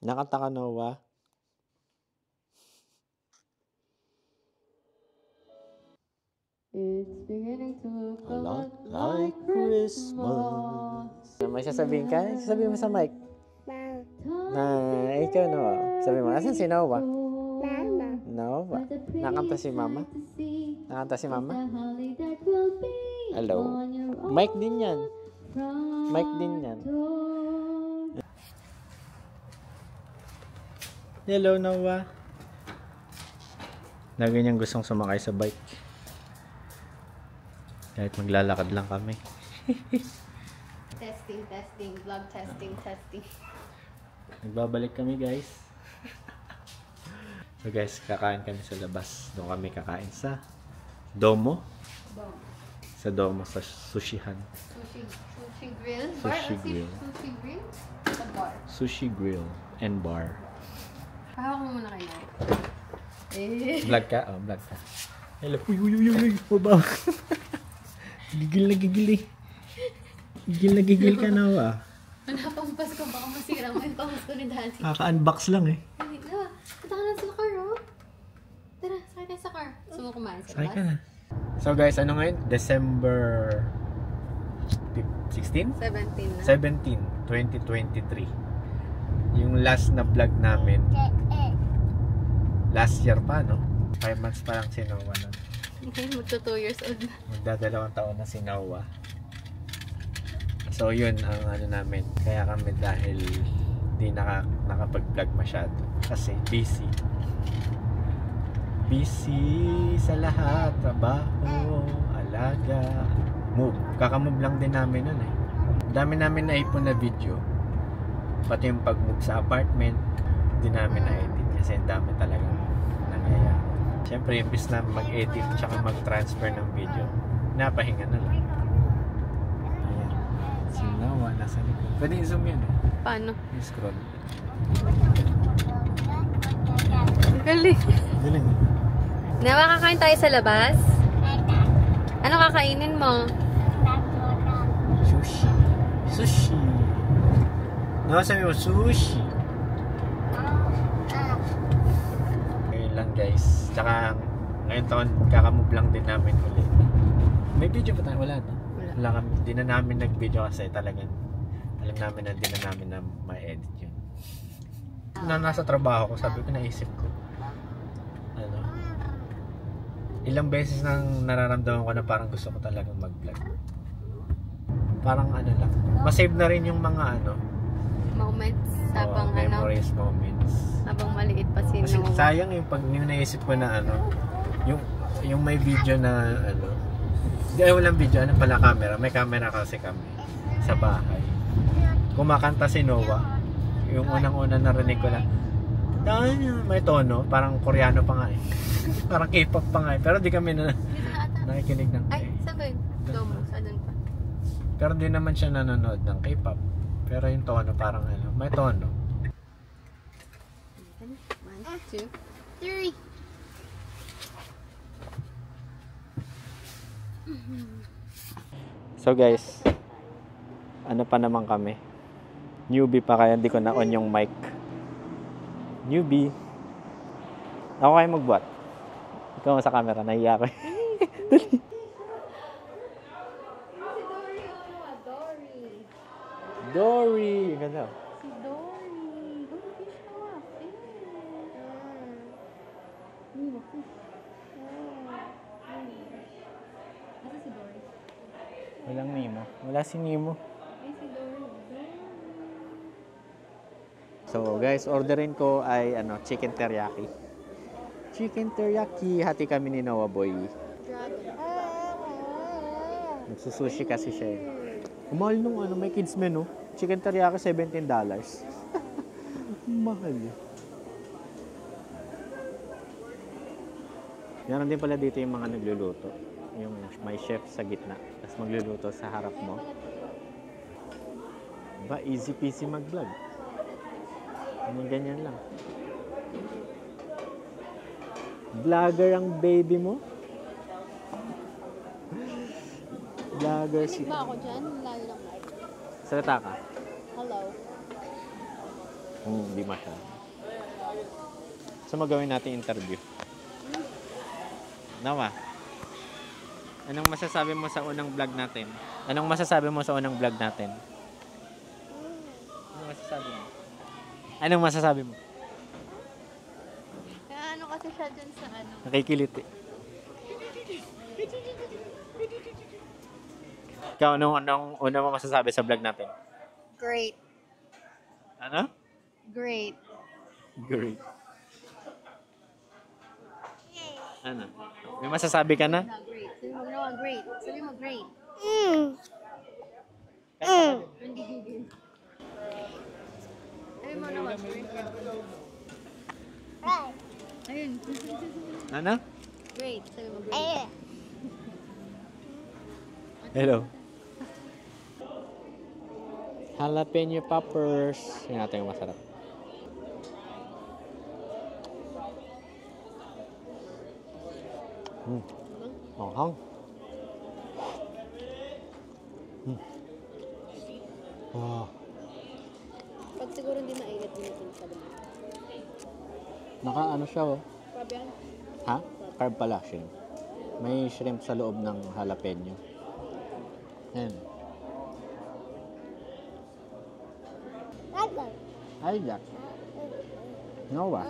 Nakanta ka, Noah? It's beginning to look A lot like Christmas. May sasabihin ka? Sasabihin mo sa mic. Na, ikaw, Noah. Sabi mo, asan si Noah? Noah. Nakanta si Mama? Nakanta si Mama? Hello. Mic din yan. Mic din yan. Hello, Noah. Lagi niyang gustong sumakay sa bike. Kahit maglalakad lang kami. Testing. Vlog testing. Nagbabalik kami, guys. So guys, kakain kami sa labas. Doon kami kakain sa Domo. Sa Domo, sa sushihan. Sushi grill. Sushi grill. Sushi grill. Sa bar. Sushi grill and bar. Pahawak mo muna kayo. Vlog ka? Oh, vlog ka. Hello. Uy. Baba. Gigil na gigil eh. Gigil na gigil ka na ba? Pang Pasko, baka masira mo yung pang Pasko ni Daddy. Kaka-unbox lang eh. Hindi na. Punta ka na sa car, oh. Tara, sakay tayo sa car. Gusto mo kumain sa Sakay labas? ka na. So guys, ano ngayon? December 16? 17 na. 17, 2023. Yung last na vlog namin. Last year pa, no? 5 months pa lang si Noah na. Okay, magto 2 years old na. Magdadalawang taon na si Noah. So yun ang ano namin. Kaya kami dahil di nakapag-vlog masyado. Kasi busy. Busy sa lahat. Trabaho, alaga, move. Kakamove lang din namin nun eh. Dami namin naipon na video. Pati yung pag-move sa apartment, di namin na-edit. Kasi dami talaga nangyayari. Siyempre, imbis na mag-edit tsaka mag-transfer ng video, napahinga na lang. Ayan. Si Noah nasa likod. Pwede i-zoom yan eh. Paano? I-scroll. Galing. Galing. Nawa, kakain tayo sa labas? Ano kakainin mo? Sushi. Sushi. Noah, sabi mo, sushi. Ngayon lang guys. Tsaka ngayon taon kakamove lang din namin ulit. May video pa tayo? Wala na. Wala kami. Di na namin nag-video kasi talagang alam namin na di na namin na ma-edit yun. Na nasa trabaho ko, sabi ko, naisip ko. Ano? Ilang beses nang nararamdaman ko na parang gusto ko talagang mag-vlog. Parang ano lang. Masave na rin yung mga ano. Moments. Habang memories, moments. Habang maliit pa si Kasi Noah. sayang yung pag yung naisip ko na ano, yung may video na ano, walang video, ano pala camera, may camera kasi kami sa bahay. Kumakanta si Noah, yung unang-una narinig ko lang, may tono, parang Koreano pa nga eh. Parang K-pop pa nga eh, pero di kami na nakikinig ng Ay, sabi. Domo, saan pa? Pero di naman siya nanonood ng K-pop. Pero yung tono parang ano, may tono. 1, 2, 3. So guys, ano pa naman kami? Newbie pa kaya hindi ko na on yung mic. Newbie. Ako kayo magbuhat. Ikaw sa camera, nahiya ko. Dali. Dory! Ganda. Si Dory. Dory siya. Nemo fish. Asa si Dory? Walang Nemo. Wala si Nemo. Ay, si Dory. So guys, orderin ko ay ano, chicken teriyaki. Chicken teriyaki. Hati kami ni Noah Boy. Nagsusushi kasi siya eh. Mahal nung ano, may kids menu. Chicken teriyaki, $17. Mahal. Meron din pala dito yung mga nagluluto. Yung may chef sa gitna. Tapos magluluto sa harap mo. Ba, easy peasy mag-vlog. Ganyan lang. Vlogger ang baby mo? Vlogger si... Ba ako dyan? Lalo lang. Salita ka. Hello. Hindi masyado. So, magawin natin interview. Nawa, anong masasabi mo sa unang vlog natin? Anong masasabi mo sa unang vlog natin? Anong masasabi mo? Anong masasabi mo? Ano kasi siya dun sa ano? Nakikiliti. Ikaw, anong una mo masasabi sa vlog natin? Great. Ano? Great. Great. Ano? May masasabi ka na? Great. Sabi mo ginawa, great. Sabi mo, great. Hindi gigil. Sabi mo naman, great. Ayun. Ano? Great. Sabi mo, great. Hello. Jalapeno poppers. Yan natin yung masarap. Hang. Oh. Pag siguro hindi mainit, hindi sa dami. Naka ano siya oh. Crab yan? Ha? Carb pala, shrimp. May shrimp sa loob ng jalapeno. Yan. Isaac. Noah.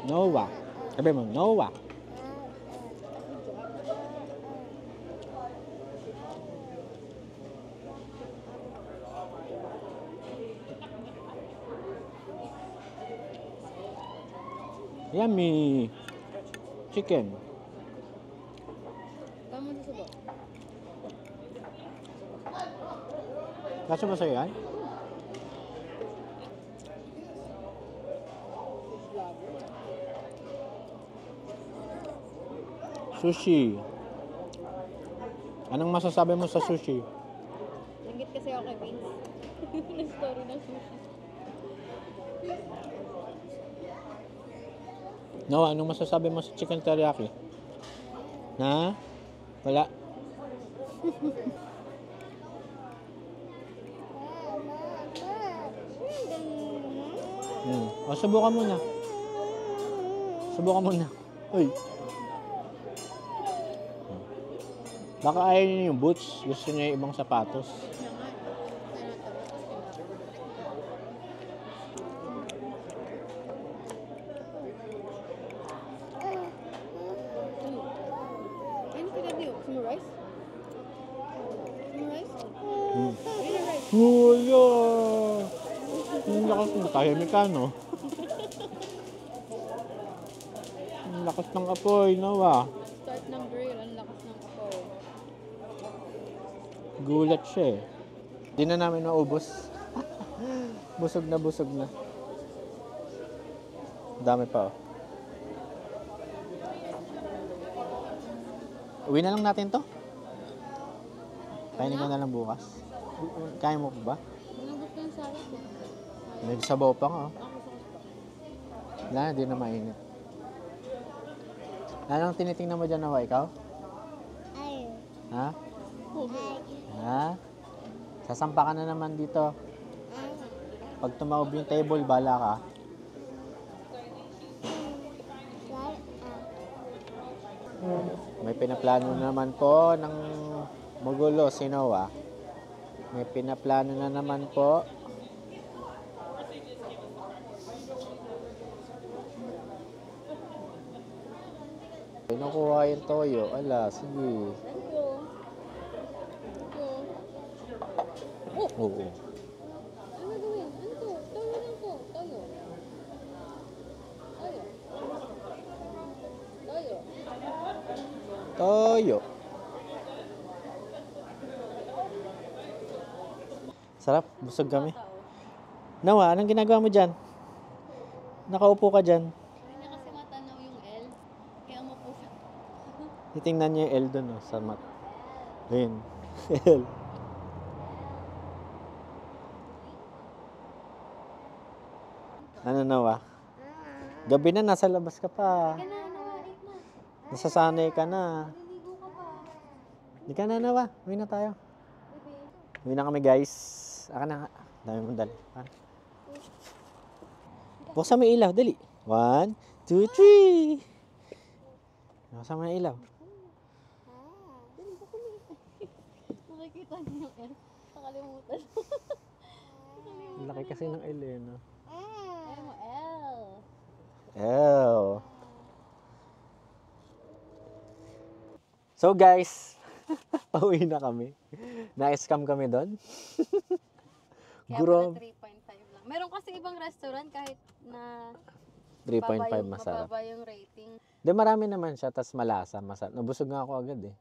Noah. Sabi mo, Noah. Yummy. Chicken. Tama sa subo. Kaso ba sa'yo yan? Sushi. Anong masasabi mo sa sushi? Nanggit kasi ako kay Vince. Ng story ng sushi. No, anong masasabi mo sa chicken teriyaki? Na? Wala. O, subukan mo na. Subukan mo na. Uy. Baka ayaw niya yung boots. Gusto niya yung ibang sapatos. Summarize? Summarize? Wala! Ang lakas ng tahimik ka, no? Ang lakas ng apoy, Noah. Start ng grill, ang lakas ng apoy. Gulat siya eh. Di na namin maubos. Busog na busog na. Dami pa oh. Uwi na lang natin to. Kainin ko na lang bukas. Kain mo pa ba? Anong gusto yung salad ko? May sabaw pa nga oh. Ako gusto ko. Wala, di na mainit. Anong tinitingnan mo dyan, Noah? Ikaw? Ha? Ha? Sasampa ka na naman dito. Pag tumaob yung table, bala ka. May pinaplano na naman po ng magulo si Noah. May pinaplano na naman po. Pinukuha yung toyo. Ala, sige. Oo. Ano gawin? Ano to? Toyo lang to. Toyo. Toyo. Toyo. Toyo. Sarap, busog kami. Noah, anong ginagawa mo dyan? Nakaupo ka dyan. Hindi niya kasi matanaw yung L. Kaya umupo siya. Titingnan niya yung L doon oh, sa mat. Ayun. L. Ano Noah? Gabi na, nasa labas ka pa. Kaya na, nawait na. Nasasanay ka na. Naliligo ka pa. Ika na, Nawa. Uwi na tayo. Uwi na kami, guys. Aka na. Dami mong dali. Buksan mo yung ilaw. Dali. 1, 2, 3. Buksan mo yung ilaw. Nakikita niyo yung L. Nakalimutan. Laki kasi ng L, eh, no? L. Oh. So guys, pauwi na kami. Na-scam kami doon. Kaya Guro. pala 3.5 lang. Meron kasi ibang restaurant kahit na 3.5 masarap. mababa yung rating. De marami naman siya, tas malasa, masarap. Nabusog nga ako agad eh.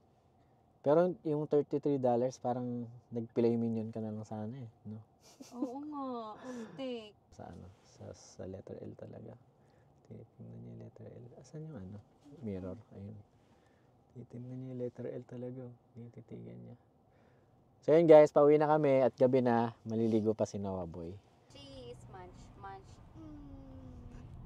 Pero yung $33, parang nag-play minion ka na lang sana eh, no? Oo nga, untik. Sa ano, sa letter L talaga. Titingnan niya yung letter L. Asan yung ano? Mirror, ayun. Titingnan niya yung letter L talaga. Titigan niya. So yun guys, pauwi na kami at gabi na, maliligo pa si Noah Boy. Cheese, munch, munch.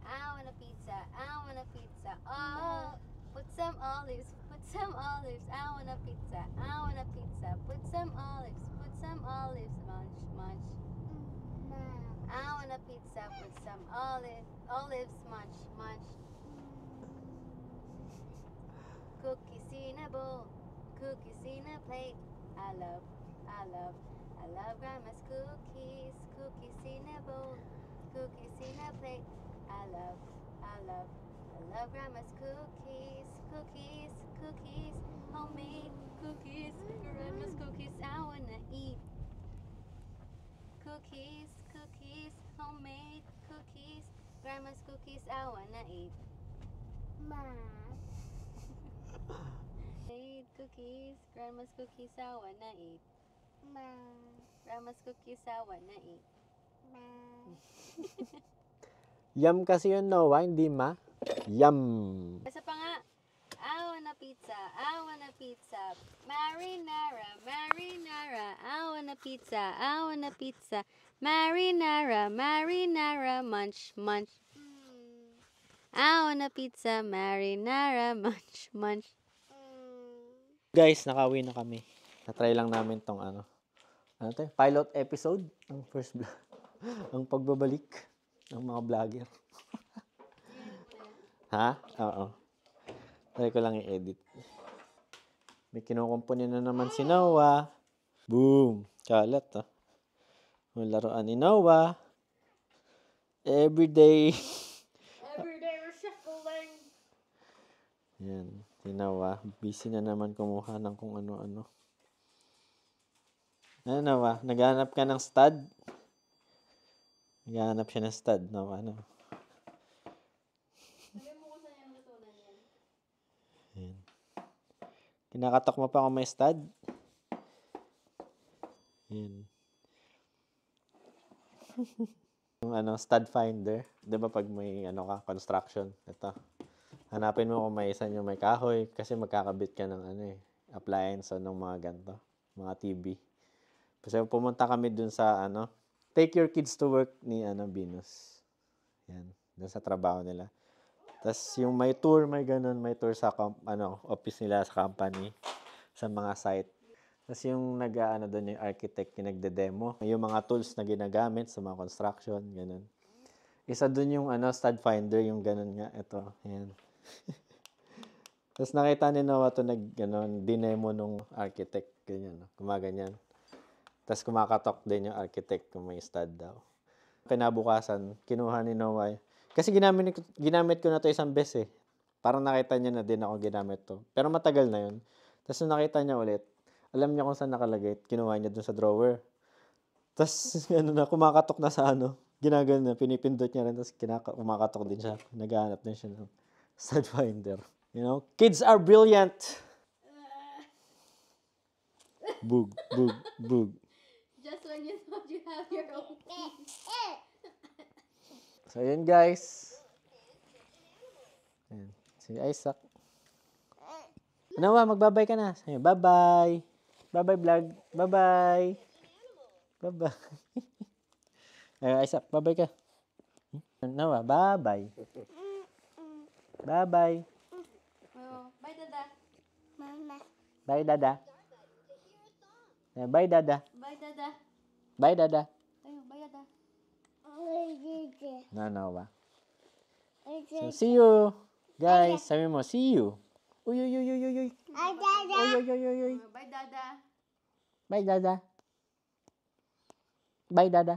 I want a pizza, I want a pizza. Oh, put some olives, put some olives. I want a pizza, I want a pizza. Put some olives, munch, munch. I want a pizza, put some olives, munch, munch. Cookies in a bowl, cookies in a plate. I love Grandma's cookies, cookies in a bowl, cookies in a plate. I love Grandma's cookies, cookies, homemade cookies, Grandma's cookies. I wanna eat cookies, homemade cookies, Grandma's cookies. I wanna eat. Made cookies, Grandma's cookies. I wanna eat. Grandma's cookies. I wanna eat. Yum kasi yun, Noah, hindi ma? Yum! Isa pa nga. I want a pizza, I want a pizza. Marinara, marinara. I want a pizza, I want a pizza. Marinara, marinara. Munch, munch. I want a pizza, marinara. Munch, munch. Guys, nakauwi na kami. Na-try lang namin tong ano to, pilot episode, ang first vlog. Ang pagbabalik ng mga vlogger. Ha? Oo. Try ko lang i-edit. May kinukumpuni na naman si Noah. Boom! Kalat, ah. May laruan ni Noah. Everyday. Everyday recycling. Yan. Si Noah. Busy na naman kumuha ng kung ano-ano. Ano, Noah? Naghahanap ka ng stud? Naghahanap siya ng stud. Noah, ano? Yan. Kinakatok mo pa kung may stud? Yan. Yung ano, stud finder. 'Di ba pag may ano ka, construction, ito. Hanapin mo kung may isa yung may kahoy kasi magkakabit ka ng ano eh, appliance o ng mga ganito, mga TV. Kasi pumunta kami dun sa ano, Take Your Kids to Work ni ano, Venus. Yan, dun sa trabaho nila. Tapos yung may tour, may ganun, may tour sa office nila sa company, sa mga site. Tapos yung nag-ano doon yung architect yung nagde-demo, yung mga tools na ginagamit sa mga construction, ganun. Isa doon yung ano, stud finder, yung ganun nga, ito, yan. Tapos nakita ni Noah ito dinemo nung architect, ganyan, gumaganyan. Tapos kumakatok din yung architect kung may stud daw. Kinabukasan, kinuha ni Noah. Kasi ginamit ko na to isang beses eh. Parang nakita niya na din ako ginamit to. Pero matagal na yun. Tapos nung nakita niya ulit, alam niya kung saan nakalagay. Kinuha niya dun sa drawer. Tapos kumakatok na sa ginagano na, pinipindot niya rin. Tapos kumakatok din siya. Naghahanap din siya ng stud finder. You know, kids are brilliant. Boog, boog, boog. Just when you thought you have your own kids. So, yun guys. Ayan. Si Isaac. Nawa, magbabay ka na. Ayan, bye-bye. Bye-bye vlog. Bye-bye. Bye-bye. Ayan, Isaac, bye-bye ka. Nawa, bye-bye. Bye-bye. Oh, bye, Dada. Mama. Bye, Dada. Bye, Dada. Bye, Dada. Bye, Dada. Ayun, bye, Dada. No ba? So, see you. Guys, sabi mo, see you. Uy, uy, uy, uy, uy, uy. Uy, uy, uy, uy, uy. Bye, Dada. Bye, Dada. Bye, Dada.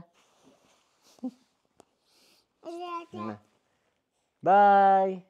Bye.